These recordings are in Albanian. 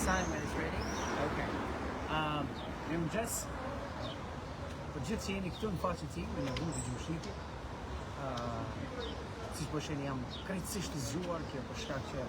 sign when it's ready. Okay. Mirëmëngjes. Për gjithë që jeni këtu në faqen time, në rrugë Gjushiti. Siç po shihni jam krejtësisht të zgjuar, kjo për shkak që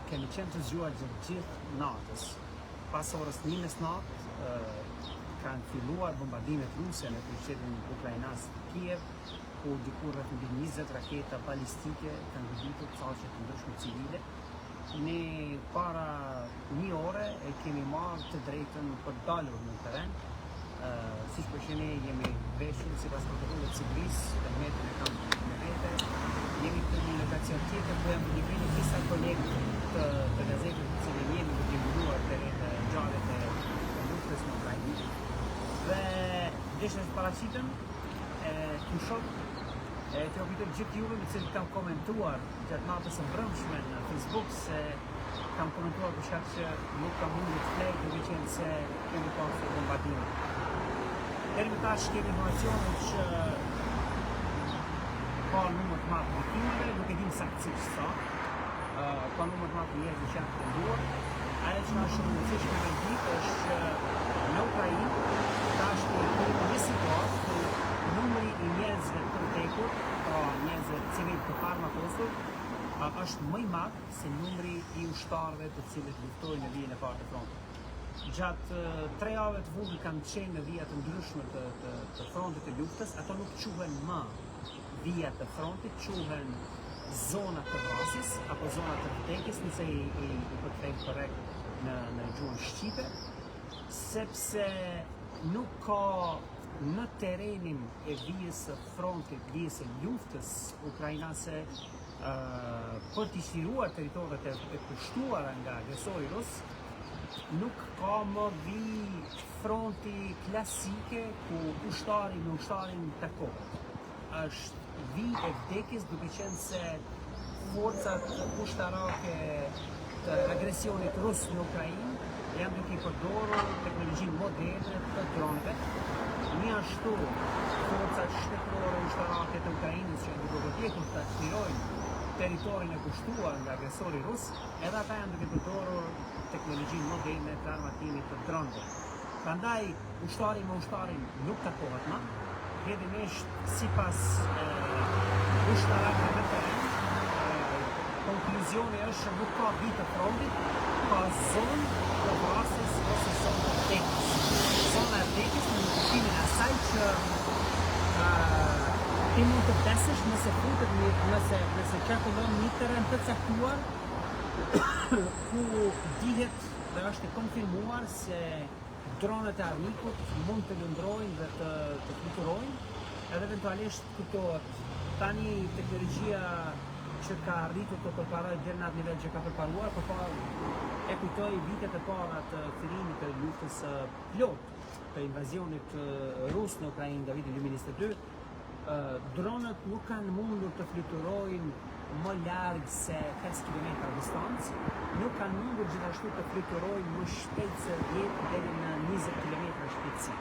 kemi qenë të zgjuar gjithë natës. Pas orës 1 mes natë kanë filluar bombardimet ruse në qytetin ukrainas Kiev, ku dikur rreth mbi 20 raketa balistike kanë gojitur saqe të ndryshme civile. Ne para 1 ore e kemi marrë të drejtën për dalur në teren. Siç po shihni jemi veshur sipas protokollit civil, të metën e kam me vete. Jemi në një lokacion tjetër ku jam një vini disa kolegë të gazetës të cilën jemi duke mbuluar të ngjarjet e luftës në Ukrainë. Dhe desha të paraqiten të shoh të obitur gjithë juve me cilët kam komentuar gjatë natës së mbrëmshme në Facebook se kam komentuar për shkak që nuk kam mundur të flej duke qenë se kemi pasur bombardime. Deri më tash kemi informacione që ka numër të madh viktimave, nuk e dim saktësisht sa. Ka numër të madh njerëz që janë penduar. Ajo që është shumë e rëndësishme me ditë është që në Ukrainë tash kemi një situatë ku numri i njerëzve të vdekur, pra njerëzve civil të harmatosur, është më i madh se numri i ushtarëve të cilët luftojnë në vijën e parë të frontit. Gjatë 3 javëve të fundit kanë qenë në vija të ndryshme të frontit të luftës, ato nuk quhen më vija të frontit, quhen zona të vrasjes apo zona të vdekjes, nëse i përkthejmë korrekt në gjuhën shqipe, sepse nuk ka në terenin e vijës së frontit, vijës së luftës ukrainase për të shtruar territoret e pushtuara nga agresori rus, nuk ka më vijë fronti klasike ku ushtari me ushtarin takohet. Është vijë e vdekjes duke qenë se forcat ushtarake të agresionit rus në Ukrainë janë duke përdorur teknologjinë moderne të dronëve. Një ashtu forcat shtetërore ushtarake të Ukrainës që duke vdjekur të çlirojnë territorin e pushtuar nga agresori rus, edhe ata janë duke përdorur teknologjinë moderne të armatimit të dronëve. Prandaj ushtari me ushtarin nuk takohet më. Rrjedhimisht sipas ushtarakëve në teren, konkluzioni është që nuk ka vijë të frontit, ka zonë të vrasjes ose zonë të vdekjes. Zona e vdekjes në kuptimin e asaj që ti mund të vdesësh nëse futet nëse qarkullon një teren të caktuar ku dihet dhe është e konfirmuar se dronet e armikut mund të lëndrojnë dhe të fluturojnë, edhe eventualisht kuptohet. Tani teknologjia që ka arritur të përparojë deri në atë nivel që ka përparuar, e kujtoj vitet e para të fillimit të luftës plot të invazionit rus në Ukrainë nga viti 2022, dronët nuk kanë mundur të fluturojnë më larg se 5 km distancë, nuk kanë mundur gjithashtu të fluturojnë më shpejt se 10 deri në 20 km shpejtësi.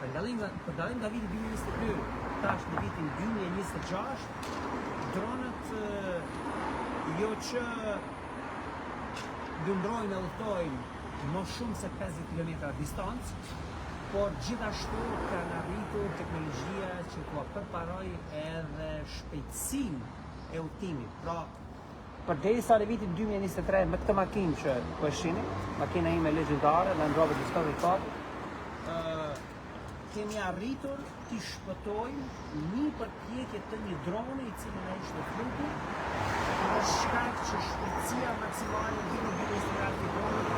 Për dalim nga viti 2022 tash në vitin 2026, dronët jo që lëndrojnë e udhtojnë më shumë se 50 km distancë, por gjithashtu kanë arritur teknologjia që po përparoj edhe shpejtësinë e udhtimit. Pra, përderisa në vitin 2023 me këtë makinë që po shihni, makina ime legjendare, Land Rover Discovery 4, kemi arritur të shpëtojmë një përpjekje të një droni i cili na ishte flutur, për shkak që shpejtësia maksimale në vitin 2023 të dronit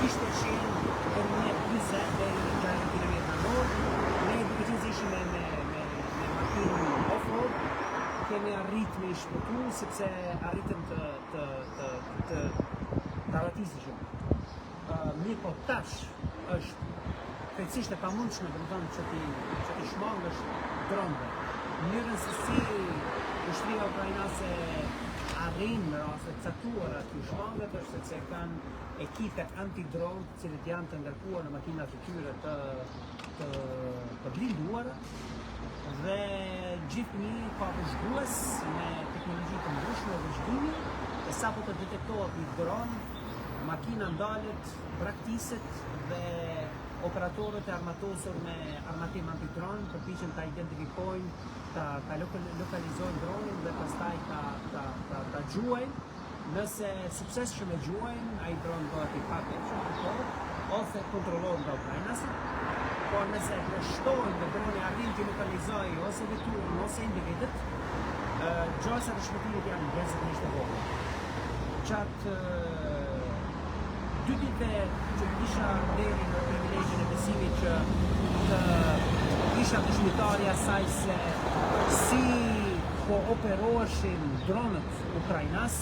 ishte qenë për 20 deri në 60 km/h. Ne duke qenë se ishim me makinë off-road, kemi arrit me shpëtu sepse arritëm të aratisishëm. Mirë po tash është krejtësisht e pamundshme domethënë që ti shmangësh dronëve. Mënyrën se si ushtria ukrainase arrin në raste të caktuara të shmangët është sepse kanë ekipe antidron të cilët janë të ngarkuar në makinat e tyre të blinduara dhe gjithnjë ka vëzhgues me teknologji të ndryshme vëzhgimi, e sapo të detektohet një dron makina ndalet, braktiset dhe operatorët e armatosur me armatim antidron përpiqen ta identifikojnë, ta lokalizojnë dronin dhe pastaj ta gjuajnë. Nëse suksesshëm e gjuajnë, ai dron bëhet i pakequr ose kontrollohet nga ukrainasit. Por nëse kështojnë dhe droni arrin të lokalizojë ose veturën ose individët, gjasa të shpëtimit janë njerëzisht e vogël. Gjatë 2 ditëve që isha deri në privilegjin e besimit që të isha dëshmitari asaj se si po operoheshin dronët ukrainas,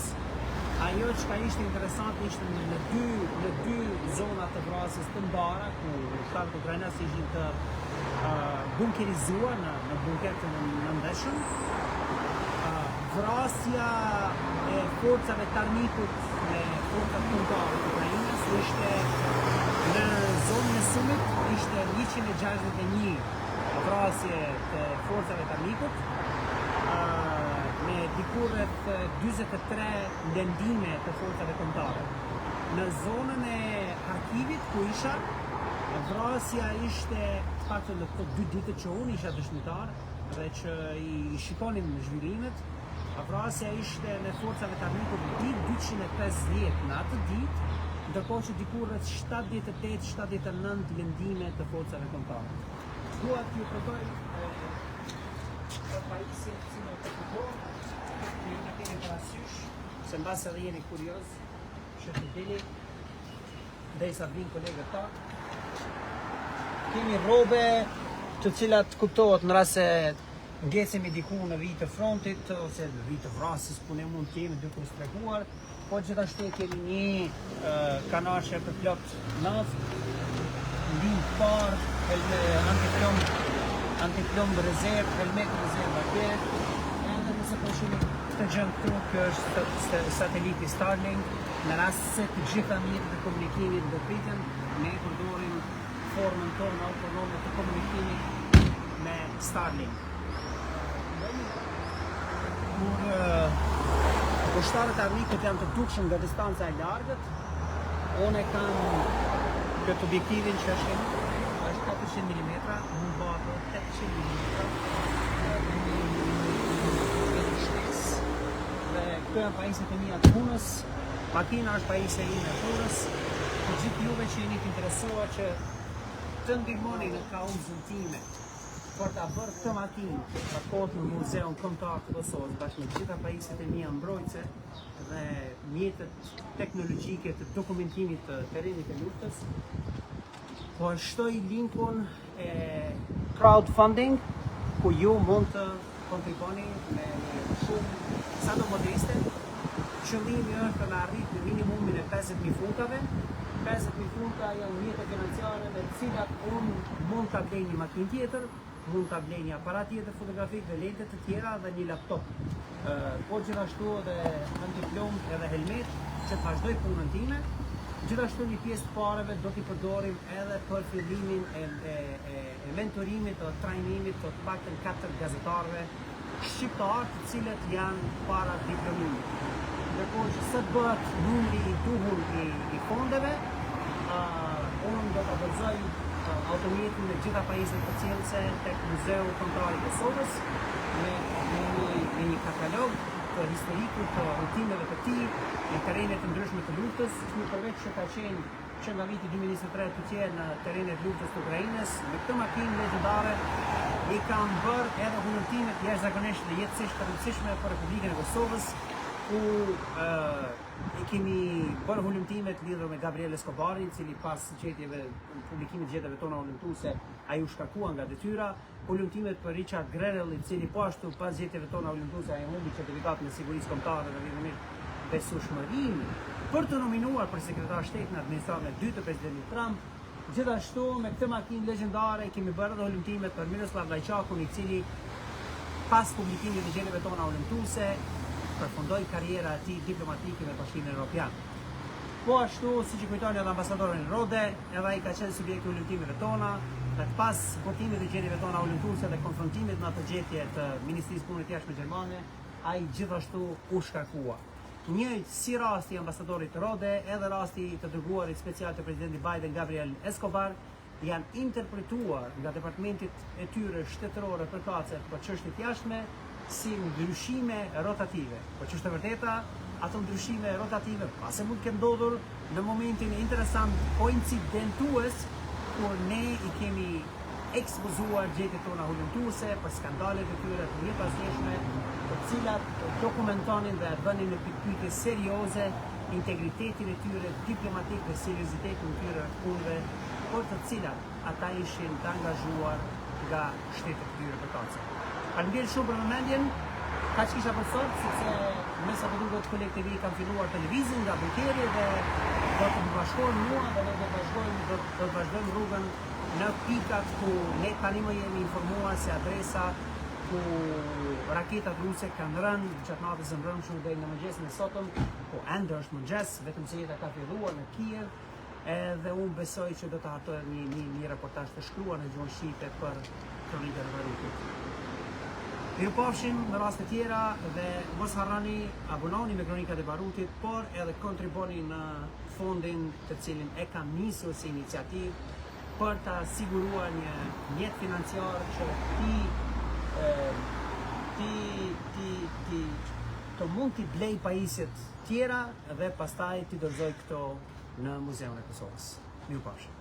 ajo që ka ishte interesant ishte në dy zona të vrasjes të ndara, ku shtatë ukrainas ishin të bunkerizuar në bunker të nëndeshëm. Vrasja e forcave të armikut me forcat kombëtare të Ukrainës ishte në zonën e Sumit, ishte 161 vrasje të forcave të armikut, me diku rreth 43 lëndime të forcave kombëtare. Në zonën e Harkivit ku isha, vrasja ishte paktën në këto 2 ditë që unë isha dëshmitar dhe që i shikonim zhvillimet. Vrasja ishte në forcave të armikut 250 në atë ditë, ndërkohë që diku rreth 78-79 lëndime të forcave kombëtare. Dua t'ju tregoj pajisje si në të kupon, ju në keni parasysh, se mbas edhe jeni kurioz, që të dini, derisa vinë kolegët ta. Kemi rrobe të cilat kuptohet në rast se ngecemi diku në vijë të frontit ose në vijë të vrasjes ku ne mund të jemi duke u strehuar, po gjithashtu kemi një kanashe për plot naftë, linë parë, antiplomb rezervë, helmet rezervë atje, edhe nëse po shihni këtë gjë këtu, kjo është sateliti Starlink, në rast se të gjitha mjetet e komunikimit do priten, ne përdorim formën tonë autonome të komunikimit me Starlink. Kur ushtarët e armikut janë të dukshëm nga distanca e largët, unë kam këtë objektivin që është 400 mm, mund bëhet 800 mm, dhe këto janë pajisjet e mia të punës, makina është pajisja ime e punës, për gjithë juve që jeni të interesuar që të ndihmoni në kauzën time për ta bërë këtë makinë raport në Muzeun Kombëtar të Kosovës bashkë me gjitha pajisjet e mia mbrojtëse dhe mjetet teknologjike të dokumentimit të terrenit të luftës. Po shtoj linkun e crowdfunding ku ju mund të kontriboni me shumë sa do modeste. Qëllimi është në arrit në minimumin e 50.000 funkave. 50.000 funka janë mjete financiare me të cilat unë mund të blej një makinë tjetër, mund të blej një aparat tjetër fotografik dhe lente të tjera dhe një laptop. Po gjithashtu edhe antiplomb edhe helmet që të vazhdoj punën time. Gjithashtu një pjesë të pareve do t'i përdorim edhe për fillimin e mentorimit dhe trajnimit të paktën 4 gazetarëve shqiptar të cilët janë para diplomimit. Ndërkohë që sot bëhet numri i duhur i fondeve, unë do të vazhdoj automjetin me gjitha pajisjet përcjellëse tek Muzeu Kombëtar i Kosovës me një katalog të historikut të rutineve të tij në terrene të ndryshme të luftës, një përveç që ka qenë që nga viti 2023 të tjerë në terrene të luftës të Ukrainës. Me këtë makinë legjendare i kam bërë edhe hulumtimet jashtëzakonisht dhe jetësisht të rëndësishme për Republikën e Kosovës, ku i kemi bërë hulumtimet lidhur me Gabriel Escobarin, i cili pas qetjeve publikimit të gjetjeve tona hulumtuese ai u shkarkua nga detyra, hulumtimet për Richard Grenell, i cili po ashtu pas gjetjeve tona hulumtuese ai humbi certifikatën e sigurisë kombëtare dhe vazhdimisht besueshmërinë për të nominuar për sekretar shtetit në administratën e dytë të presidentit Trump. Gjithashtu me këtë makinë legjendare kemi bërë edhe hulumtimet për Miroslav Lajçakun, i cili pas publikimit të gjetjeve tona hulumtuese përfundoi karriera e tij diplomatike me Bashkimin Evropian. Po ashtu, siç i kujtoni edhe ambasadorin Rode, edhe ai ka qenë subjekti i hulumtimeve tona, dhe pas votimit të gjetjeve tona hulumtuese dhe konfrontimit me ato gjetje të Ministrisë Punëve të Jashtme gjermane, ai gjithashtu u shkarkua. Njëjtë si rasti i ambasadorit Rode, edhe rasti të dërguarit special të presidentit Biden Gabriel Escobar, janë interpretuar nga departamentit e tyre shtetërore përkatëse për çështjet jashtme si ndryshime rotative. Por që është e vërteta, ato ndryshime rotative pase mund të kenë ndodhur në momentin interesant koincidentues kur ne i kemi ekspozuar gjetjet tona hulumtuese për skandalet e tyre të njëpasnjeshme, të cilat dokumentonin dhe bënin në pikpyetje serioze integritetin e tyre diplomatik dhe seriozitetin e tyre të punëve, por të cilat ata ishin të angazhuar nga shtetet e tyre përkatëse. Faleminderit shumë për vëmendjen. Kaq kisha për sot, sepse me sa po duket kolegët e mi kanë filluar televizin nga Bunkeri dhe do të bashkohen mua dhe ne do të vazhdojmë rrugën në pikat ku ne tani më jemi informuar se adresa ku raketat ruse kanë rënë gjatë natës së mbrëmshme deri në mëngjesin e sotëm, ku ende është mëngjes, vetëm se jeta ka filluar në Kiev, edhe unë besoj që do të hartoj një reportazh të shkruar në gjuhën shqipe për kronikën e Barutit. Mirupafshim në raste tjera dhe mos harroni abononi me Kronikat e Barutit, por edhe kontriboni në fondin të cilin e kam nisur si iniciativë për ta siguruar një mjet financiar që të mund t'i blej pajisjet tjera dhe pastaj t'i dorëzoj këto në Muzeun e Kosovës. Mirupafshim.